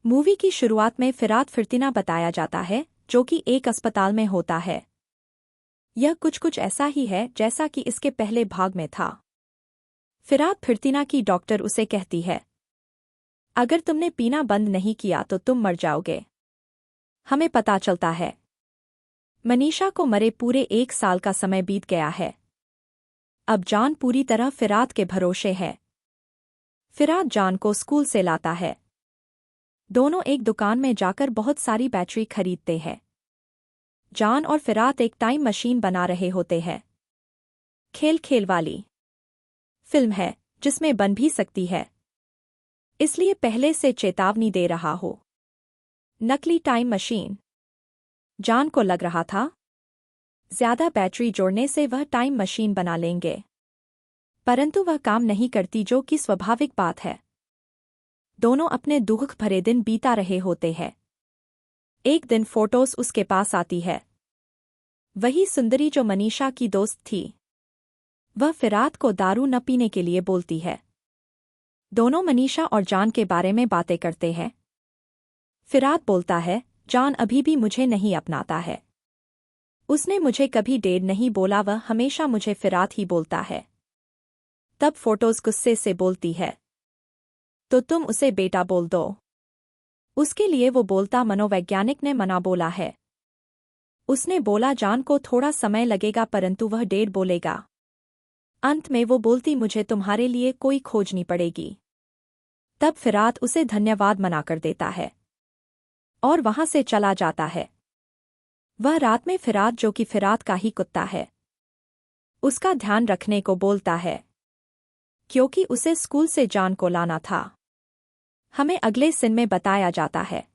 Movie की शुरुआत में फिरात फिरतीना बताया जाता है, जो कि एक अस्पताल में होता है। यह कुछ ऐसा ही है जैसा कि इसके पहले भाग में था। फिरात फिरतीना की डॉक्टर उसे कहती है, अगर तुमने पीना बंद नहीं किया तो तुम मर जाओगे। हमें पता चलता है मनीषा को मरे पूरे 1 साल का समय बीत गया है। अब जान पूरी तरह फिरात के भरोसे है। फिरात जान को स्कूल से लाता है। दोनों एक दुकान में जाकर बहुत सारी बैटरी खरीदते हैं। जान और फिरात एक टाइम मशीन बना रहे होते हैं। खेल वाली फिल्म है जिसमें बन भी सकती है, इसलिए पहले से चेतावनी दे रहा हो। नकली टाइम मशीन। जान को लग रहा था ज्यादा बैटरी जोड़ने से वह टाइम मशीन बना लेंगे, परंतु वह काम नहीं करती, जो कि स्वाभाविक बात है। दोनों अपने दुख भरे दिन बीता रहे होते हैं। एक दिन फोटोस उसके पास आती है, वही सुंदरी जो मनीषा की दोस्त थी। वह फिरात को दारू न पीने के लिए बोलती है। दोनों मनीषा और जान के बारे में बातें करते हैं। फिरात बोलता है, जान अभी भी मुझे नहीं अपनाता है। उसने मुझे कभी डैड नहीं बोला, वह हमेशा मुझे फिरात ही बोलता है। तब फोटोज गुस्से से बोलती है, तो तुम उसे बेटा बोल दो। उसके लिए वो बोलता, मनोवैज्ञानिक ने मना बोला है। उसने बोला जान को थोड़ा समय लगेगा, परंतु वह डैड बोलेगा। अंत में वो बोलती, मुझे तुम्हारे लिए कोई खोजनी पड़ेगी। तब फिरात उसे धन्यवाद मनाकर देता है और वहां से चला जाता है। वह रात में फिरात, जो कि फिरात का ही कुत्ता है, उसका ध्यान रखने को बोलता है, क्योंकि उसे स्कूल से जान को लाना था। हमें अगले सीन में बताया जाता है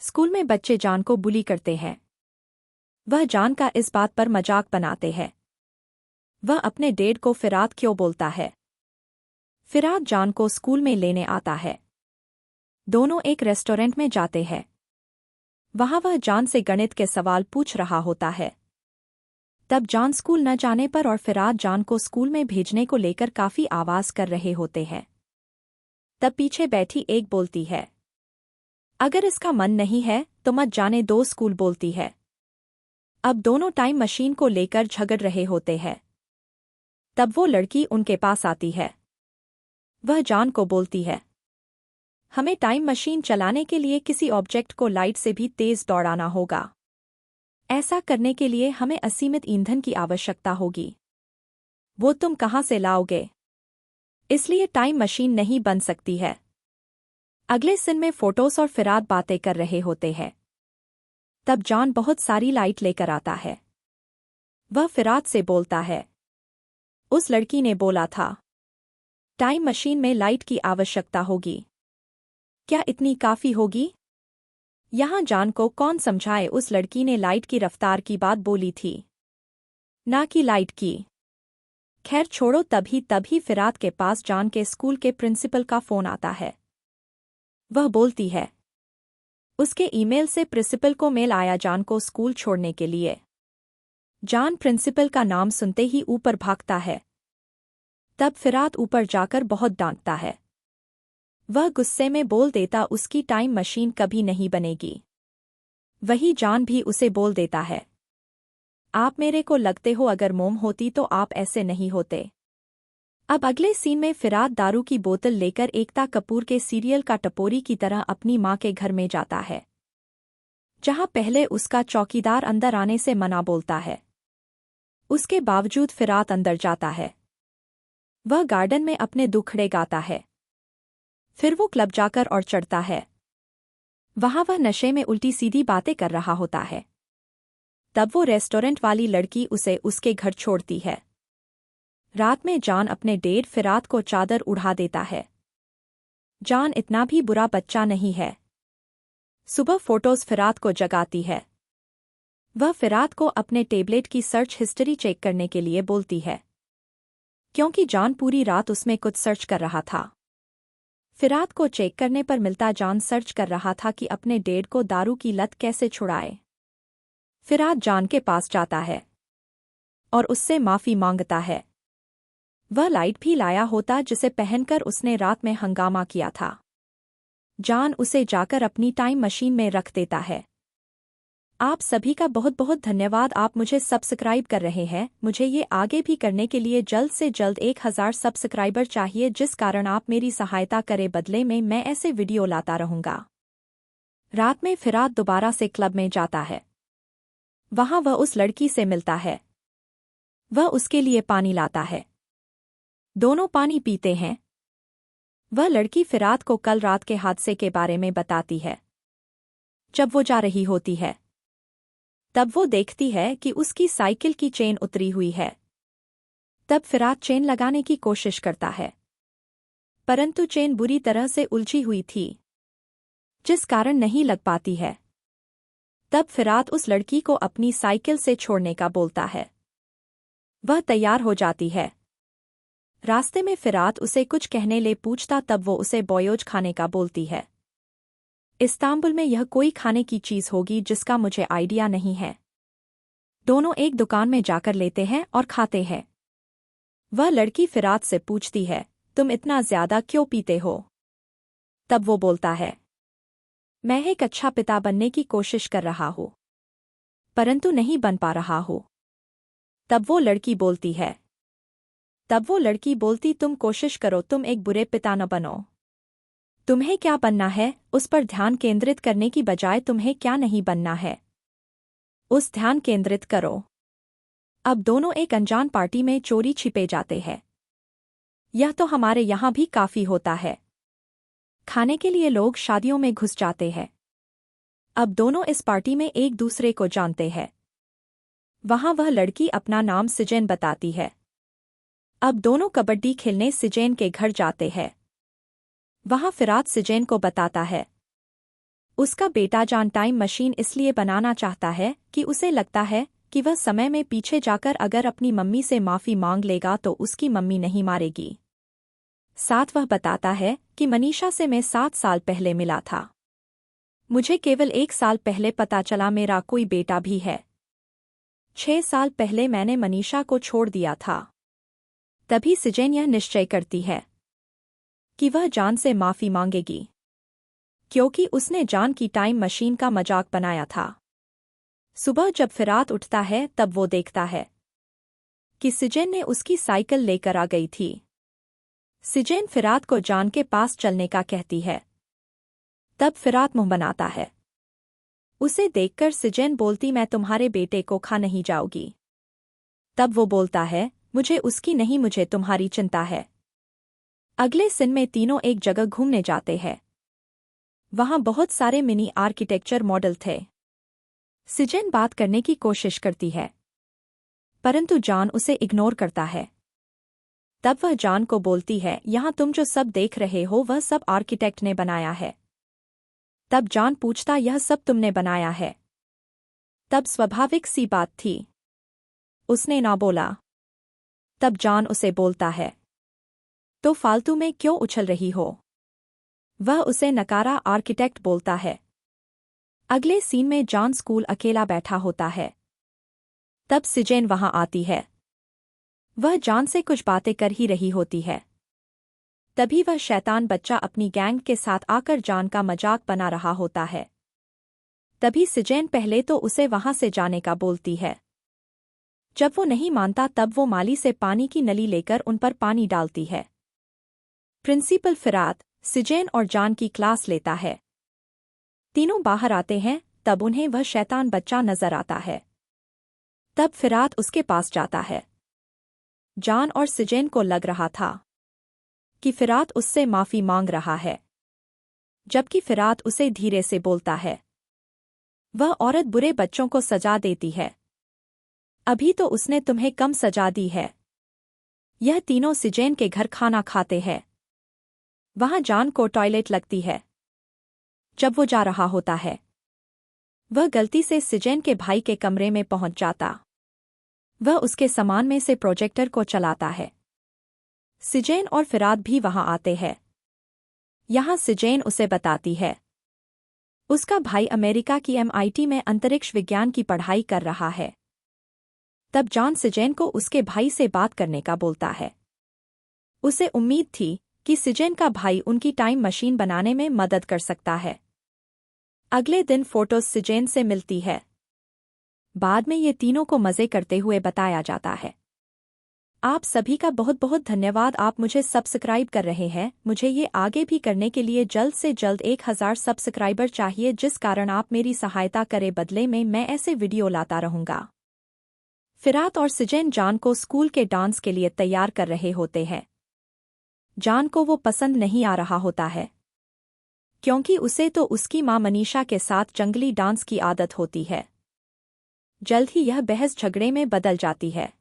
स्कूल में बच्चे जान को बुली करते हैं। वह जान का इस बात पर मजाक बनाते हैं। वह अपने डैड को फिरात क्यों बोलता है। फिरात जान को स्कूल में लेने आता है। दोनों एक रेस्टोरेंट में जाते हैं। वहां वह जान से गणित के सवाल पूछ रहा होता है। तब जान स्कूल न जाने पर और फिरात जान को स्कूल में भेजने को लेकर काफी आवाज कर रहे होते हैं। तब पीछे बैठी एक बोलती है, अगर इसका मन नहीं है तो मत जाने दो, स्कूल बोलती है। अब दोनों टाइम मशीन को लेकर झगड़ रहे होते हैं। तब वो लड़की उनके पास आती है। वह जान को बोलती है, हमें टाइम मशीन चलाने के लिए किसी ऑब्जेक्ट को लाइट से भी तेज दौड़ाना होगा। ऐसा करने के लिए हमें असीमित ईंधन की आवश्यकता होगी। वो तुम कहाँ से लाओगे? इसलिए टाइम मशीन नहीं बन सकती है। अगले सीन में फोटोस और फिरात बातें कर रहे होते हैं। तब जान बहुत सारी लाइट लेकर आता है। वह फिरात से बोलता है, उस लड़की ने बोला था टाइम मशीन में लाइट की आवश्यकता होगी। क्या इतनी काफी होगी? यहां जान को कौन समझाए, उस लड़की ने लाइट की रफ्तार की बात बोली थी, ना कि लाइट की। खैर छोड़ो, तभी फिरात के पास जान के स्कूल के प्रिंसिपल का फोन आता है। वह बोलती है उसके ईमेल से प्रिंसिपल को मेल आया जान को स्कूल छोड़ने के लिए। जान प्रिंसिपल का नाम सुनते ही ऊपर भागता है। तब फिरात ऊपर जाकर बहुत डांटता है। वह गुस्से में बोल देता, उसकी टाइम मशीन कभी नहीं बनेगी। वही जान भी उसे बोल देता है, आप मेरे को लगते हो, अगर मोम होती तो आप ऐसे नहीं होते। अब अगले सीन में फिरात दारू की बोतल लेकर एकता कपूर के सीरियल का टपोरी की तरह अपनी मां के घर में जाता है, जहां पहले उसका चौकीदार अंदर आने से मना बोलता है। उसके बावजूद फिरात अंदर जाता है। वह गार्डन में अपने दुखड़े गाता है। फिर वो क्लब जाकर और चढ़ता है। वहां वह नशे में उल्टी सीधी बातें कर रहा होता है। तब वो रेस्टोरेंट वाली लड़की उसे उसके घर छोड़ती है। रात में जान अपने डैड फिरात को चादर उड़ा देता है। जान इतना भी बुरा बच्चा नहीं है। सुबह फोटोज फिरात को जगाती है। वह फिरात को अपने टेबलेट की सर्च हिस्ट्री चेक करने के लिए बोलती है, क्योंकि जान पूरी रात उसमें कुछ सर्च कर रहा था। फिरात को चेक करने पर मिलता जान सर्च कर रहा था कि अपने डैड को दारू की लत कैसे छुड़ाए। फिरात जान के पास जाता है और उससे माफी मांगता है। वह लाइट भी लाया होता जिसे पहनकर उसने रात में हंगामा किया था। जान उसे जाकर अपनी टाइम मशीन में रख देता है। आप सभी का बहुत बहुत धन्यवाद। आप मुझे सब्सक्राइब कर रहे हैं। मुझे ये आगे भी करने के लिए जल्द से जल्द 1000 सब्सक्राइबर चाहिए, जिस कारण आप मेरी सहायता करें। बदले में मैं ऐसे वीडियो लाता रहूंगा। रात में फिरात दोबारा से क्लब में जाता है। वहां वह उस लड़की से मिलता है। वह उसके लिए पानी लाता है। दोनों पानी पीते हैं। वह लड़की फिरात को कल रात के हादसे के बारे में बताती है। जब वो जा रही होती है तब वो देखती है कि उसकी साइकिल की चेन उतरी हुई है। तब फिरात चेन लगाने की कोशिश करता है, परंतु चेन बुरी तरह से उलझी हुई थी, जिस कारण नहीं लग पाती है। तब फिरात उस लड़की को अपनी साइकिल से छोड़ने का बोलता है। वह तैयार हो जाती है। रास्ते में फिरात उसे कुछ कहने ले पूछता, तब वो उसे बोयोज खाने का बोलती है। इस्तांबुल में यह कोई खाने की चीज होगी जिसका मुझे आइडिया नहीं है। दोनों एक दुकान में जाकर लेते हैं और खाते हैं। वह लड़की फिरात से पूछती है, तुम इतना ज्यादा क्यों पीते हो? तब वो बोलता है, मैं एक अच्छा पिता बनने की कोशिश कर रहा हूँ, परंतु नहीं बन पा रहा हूँ। तब वो लड़की बोलती, तुम कोशिश करो, तुम एक बुरे पिता न बनो। तुम्हें क्या बनना है उस पर ध्यान केंद्रित करने की बजाय तुम्हें क्या नहीं बनना है, उस ध्यान केंद्रित करो। अब दोनों एक अनजान पार्टी में चोरी छिपे जाते हैं। यह तो हमारे यहाँ भी काफी होता है। खाने के लिए लोग शादियों में घुस जाते हैं। अब दोनों इस पार्टी में एक दूसरे को जानते हैं। वहां वह लड़की अपना नाम सिजेन बताती है। अब दोनों कबड्डी खेलने सिजेन के घर जाते हैं। वहां फिरात सिजेन को बताता है, उसका बेटा जान टाइम मशीन इसलिए बनाना चाहता है कि उसे लगता है कि वह समय में पीछे जाकर अगर अपनी मम्मी से माफी मांग लेगा तो उसकी मम्मी नहीं मारेगी। साथ वह बताता है कि मनीषा से मैं 7 साल पहले मिला था। मुझे केवल 1 साल पहले पता चला मेरा कोई बेटा भी है। 6 साल पहले मैंने मनीषा को छोड़ दिया था। तभी सिजेन यह निश्चय करती है कि वह जान से माफी मांगेगी, क्योंकि उसने जान की टाइम मशीन का मजाक बनाया था। सुबह जब फिरात उठता है तब वो देखता है कि सिजेन ने उसकी साइकिल लेकर आ गई थी। सिजेन फिरात को जान के पास चलने का कहती है। तब फिरात मुंह बनाता है। उसे देखकर सिजेन बोलती, मैं तुम्हारे बेटे को खा नहीं जाऊंगी। तब वो बोलता है, मुझे उसकी नहीं, मुझे तुम्हारी चिंता है। अगले दिन में तीनों एक जगह घूमने जाते हैं। वहां बहुत सारे मिनी आर्किटेक्चर मॉडल थे। सिजेन बात करने की कोशिश करती है, परंतु जान उसे इग्नोर करता है। तब वह जान को बोलती है, यहां तुम जो सब देख रहे हो वह सब आर्किटेक्ट ने बनाया है। तब जान पूछता, यह सब तुमने बनाया है? तब स्वाभाविक सी बात थी, उसने ना बोला। तब जान उसे बोलता है, तो फालतू में क्यों उछल रही हो? वह उसे नकारा आर्किटेक्ट बोलता है। अगले सीन में जान स्कूल अकेला बैठा होता है। तब सिजेन वहां आती है। वह जान से कुछ बातें कर ही रही होती है। तभी वह शैतान बच्चा अपनी गैंग के साथ आकर जान का मजाक बना रहा होता है। तभी सिजेन पहले तो उसे वहां से जाने का बोलती है। जब वो नहीं मानता तब वो माली से पानी की नली लेकर उन पर पानी डालती है। प्रिंसिपल फिरात, सिजेन और जान की क्लास लेता है। तीनों बाहर आते हैं। तब उन्हें वह शैतान बच्चा नजर आता है। तब फिरात उसके पास जाता है। जान और सिजेन को लग रहा था कि फिरात उससे माफी मांग रहा है, जबकि फिरात उसे धीरे से बोलता है, वह औरत बुरे बच्चों को सजा देती है। अभी तो उसने तुम्हें कम सजा दी है। यह तीनों सिजेन के घर खाना खाते हैं। वहां जान को टॉयलेट लगती है। जब वो जा रहा होता है वह गलती से सिजेन के भाई के कमरे में पहुंच जाता। वह उसके सामान में से प्रोजेक्टर को चलाता है। सिजेन और फिरात भी वहां आते हैं। यहां सिजेन उसे बताती है उसका भाई अमेरिका की MIT में अंतरिक्ष विज्ञान की पढ़ाई कर रहा है। तब जान सिजेन को उसके भाई से बात करने का बोलता है। उसे उम्मीद थी कि सिजेन का भाई उनकी टाइम मशीन बनाने में मदद कर सकता है। अगले दिन फोटोज सिजेन से मिलती है। बाद में ये तीनों को मजे करते हुए बताया जाता है। आप सभी का बहुत बहुत धन्यवाद। आप मुझे सब्सक्राइब कर रहे हैं। मुझे ये आगे भी करने के लिए जल्द से जल्द 1000 सब्सक्राइबर चाहिए, जिस कारण आप मेरी सहायता करें। बदले में मैं ऐसे वीडियो लाता रहूंगा। फिरात और सिजेन जान को स्कूल के डांस के लिए तैयार कर रहे होते हैं। जान को वो पसंद नहीं आ रहा होता है, क्योंकि उसे तो उसकी मां मनीषा के साथ जंगली डांस की आदत होती है। जल्द ही यह बहस झगड़े में बदल जाती है।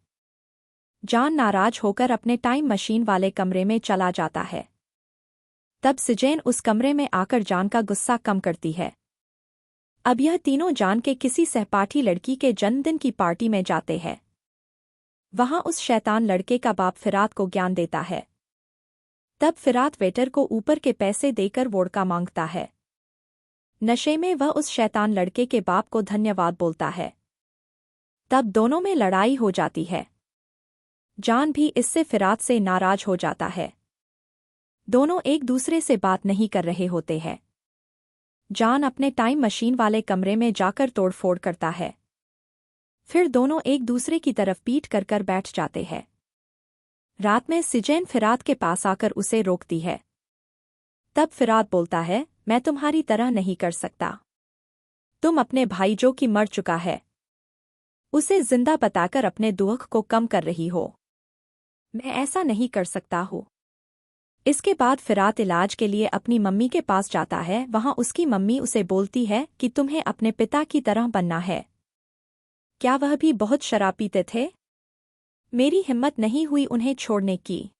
जान नाराज होकर अपने टाइम मशीन वाले कमरे में चला जाता है। तब सिजेन उस कमरे में आकर जान का गुस्सा कम करती है। अब यह तीनों जान के किसी सहपाठी लड़की के जन्मदिन की पार्टी में जाते हैं। वहां उस शैतान लड़के का बाप फिरात को ज्ञान देता है। तब फिरात वेटर को ऊपर के पैसे देकर वोडका मांगता है। नशे में वह उस शैतान लड़के के बाप को धन्यवाद बोलता है। तब दोनों में लड़ाई हो जाती है। जान भी इससे फिरात से नाराज हो जाता है। दोनों एक दूसरे से बात नहीं कर रहे होते हैं। जान अपने टाइम मशीन वाले कमरे में जाकर तोड़फोड़ करता है। फिर दोनों एक दूसरे की तरफ पीठ कर बैठ जाते हैं। रात में सिजेन फिरात के पास आकर उसे रोकती है। तब फिरात बोलता है, मैं तुम्हारी तरह नहीं कर सकता। तुम अपने भाई जो कि मर चुका है, उसे जिंदा बताकर अपने दुख को कम कर रही हो। मैं ऐसा नहीं कर सकता हूँ। इसके बाद फिरात इलाज के लिए अपनी मम्मी के पास जाता है। वहां उसकी मम्मी उसे बोलती है कि तुम्हें अपने पिता की तरह बनना है। क्या वह भी बहुत शराब पीते थे? मेरी हिम्मत नहीं हुई उन्हें छोड़ने की।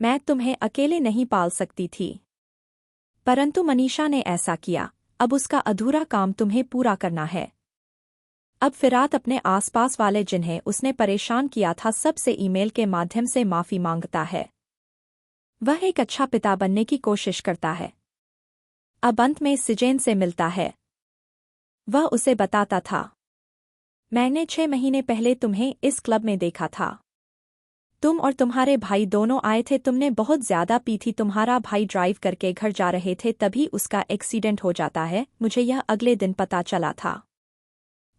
मैं तुम्हें अकेले नहीं पाल सकती थी, परंतु मनीषा ने ऐसा किया। अब उसका अधूरा काम तुम्हें पूरा करना है। अब फिरात अपने आसपास वाले जिन्हें उसने परेशान किया था सबसे ईमेल के माध्यम से माफी मांगता है। वह एक अच्छा पिता बनने की कोशिश करता है। अब अंत में सिजेन से मिलता है। वह उसे बताता था, मैंने 6 महीने पहले तुम्हें इस क्लब में देखा था। तुम और तुम्हारे भाई दोनों आए थे। तुमने बहुत ज्यादा पी थी। तुम्हारा भाई ड्राइव करके घर जा रहे थे, तभी उसका एक्सीडेंट हो जाता है। मुझे यह अगले दिन पता चला था।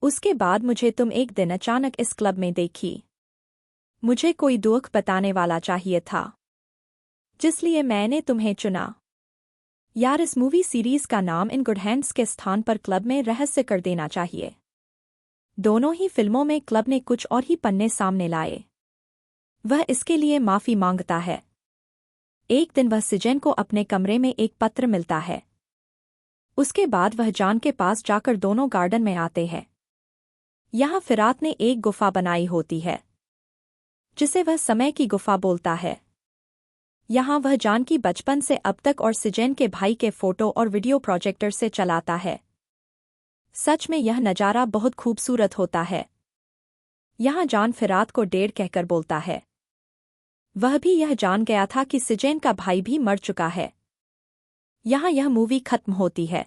उसके बाद मुझे तुम एक दिन अचानक इस क्लब में देखी। मुझे कोई दुख बताने वाला चाहिए था, जिसलिए मैंने तुम्हें चुना। यार, इस मूवी सीरीज का नाम इन गुड हैंड्स के स्थान पर क्लब में रहस्य कर देना चाहिए। दोनों ही फिल्मों में क्लब ने कुछ और ही पन्ने सामने लाए। वह इसके लिए माफी मांगता है। एक दिन वह सिजेन को अपने कमरे में एक पत्र मिलता है। उसके बाद वह जान के पास जाकर दोनों गार्डन में आते हैं। यहाँ फिरात ने एक गुफा बनाई होती है, जिसे वह समय की गुफा बोलता है। यहाँ वह जान की बचपन से अब तक और सिजेन के भाई के फोटो और वीडियो प्रोजेक्टर से चलाता है। सच में यह नज़ारा बहुत खूबसूरत होता है। यहाँ जान फिरात को डेढ़ कहकर बोलता है। वह भी यह जान गया था कि सिजेन का भाई भी मर चुका है। यहाँ यह मूवी खत्म होती है।